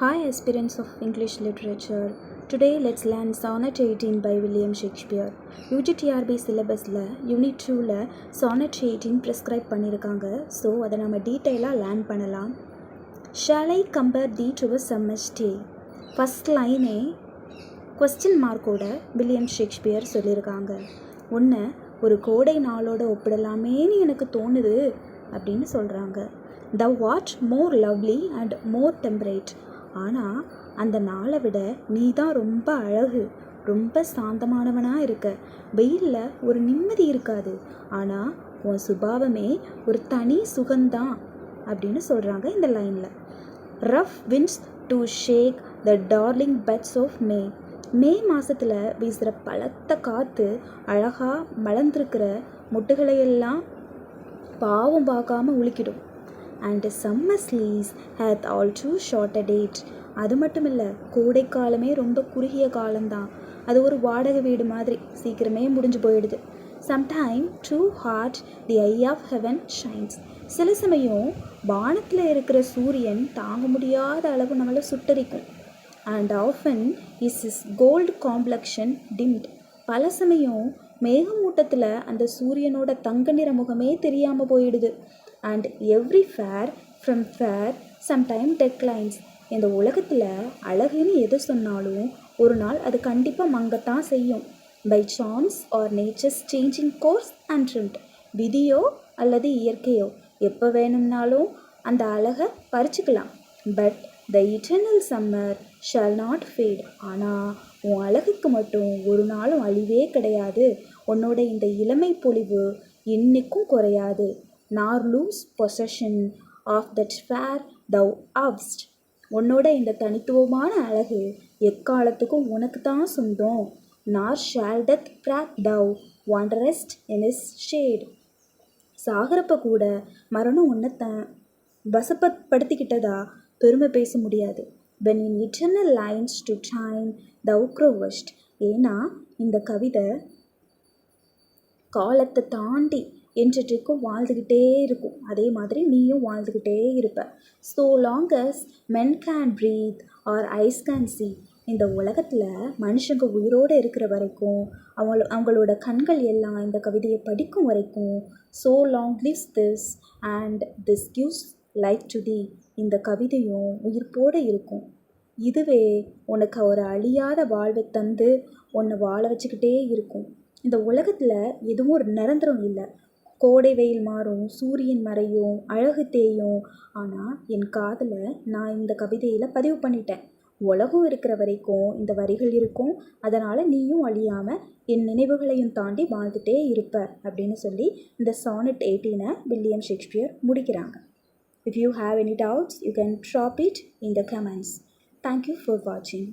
Hi, aspirants of English literature. Today, let's learn Sonnet 18 by William Shakespeare. UGTRB syllabusல unit 2ல Sonnet 18 prescribe பண்ணியிருக்காங்க. So அதை நம்ம டீட்டெயிலாக லேர்ன் பண்ணலாம். Shall I compare thee to a summer's day? First லைனே question மார்க்கோட William Shakespeare சொல்லியிருக்காங்க. ஒன்று ஒரு கோடை நாளோட ஒப்பிடலாமேன்னு எனக்கு தோணுது அப்படின்னு சொல்கிறாங்க. Thou art more lovely and more temperate. ஆனால் அந்த நாளை விட நீ தான் ரொம்ப அழகு, ரொம்ப சாந்தமானவனாக இருக்க. வெயிலில் ஒரு நிம்மதி இருக்காது, ஆனால் உன் சுபாவமே ஒரு தனி சுகந்தான் அப்படின்னு சொல்கிறாங்க இந்த லைனில். Rough winds do shake the darling buds of May. மே மாதத்தில் வீசுகிற பலத்த காற்று அழகாக மலர்ந்திருக்கிற முட்டுகளையெல்லாம் பாவம் பார்க்காம உலுக்கிடும். And summer's leaves hath all too short a date. அது மட்டும் இல்லை, கோடைக்காலமே ரொம்ப குறுகிய காலம்தான். அது ஒரு வாடகை வீடு மாதிரி சீக்கிரமே முடிஞ்சு போயிடுது. Sometime too hot the eye of heaven shines. சில சமயம் வானத்தில் இருக்கிற சூரியன் தாங்க முடியாத அளவு நம்மளை சுட்டரிக்கும். And often is his gold complexion dimmed. பல சமயம் மேகமூட்டத்தில் அந்த சூரியனோட தங்க நிற முகமே தெரியாமல் போயிடுது. And every fair from fair sometime declines. இந்த உலகத்தில் அழகுன்னு எது சொன்னாலும் ஒரு நாள் அது கண்டிப்பாக மங்கத்தான் செய்யும். By chance or nature's changing course untrimmed. விதியோ அல்லது இயற்கையோ எப்போ வேணும்னாலும் அந்த அழகை பறிச்சுக்கலாம். But the eternal summer shall not fade. ஆனால் உன் அழகுக்கு மட்டும் ஒரு நாளும் அழிவே கிடையாது. உன்னோட இந்த இளமை பொலிவு இன்னைக்கும் குறையாது. Nor lose possession of that fair thou owest. உன்னோட இந்த தனித்துவமான அழகு எக்காலத்துக்கும் உனக்கு தான் சொந்தம். Nor shall death crack thou wanderest in his shade. சாகரப்ப கூட மரணம் உன்னை வசப்படுத்திக்கிட்டதா பெருமை பேச முடியாது. when in eternal lines to time thou growest. ஏன்னா இந்த கவிதை காலத்தை தாண்டி என்றைக்கும் வாழ்ந்துக்கிட்டே இருக்கும். அதே மாதிரி நீயும் வாழ்ந்துக்கிட்டே இருப்ப. So long as men can breathe or eyes can see. இந்த உலகத்தில் மனுஷங்க உயிரோடு இருக்கிற வரைக்கும் அவங்களோட கண்கள் எல்லாம் இந்த கவிதையை படிக்கும் வரைக்கும் so long lives this and this gives life to thee. இந்த கவிதையும் உயிர்ப்போடு இருக்கும். இதுவே உனக்கு ஒரு அழியாத வாழ்வை தந்து உன்னை வாழ வச்சுக்கிட்டே இருக்கும். இந்த உலகத்தில் எதுவும் ஒரு நிரந்தரம் இல்லை. கோடை வெயில் மாறும், சூரியன் மறையும், அழகு தேயும். ஆனால் என் காதில் நான் இந்த கவிதையில் பதிவு பண்ணிட்டேன். உலகம் இருக்கிற வரைக்கும் இந்த வரிகள் இருக்கும். அதனால் நீயும் அழியாமல் என் நினைவுகளையும் தாண்டி வாழ்ந்துட்டே இருப்ப அப்படின்னு சொல்லி இந்த சானட் 18 வில்லியம் ஷேக்ஸ்பியர் முடிக்கிறாங்க. If you have any doubts, you can drop it in the comments. Thank you for watching.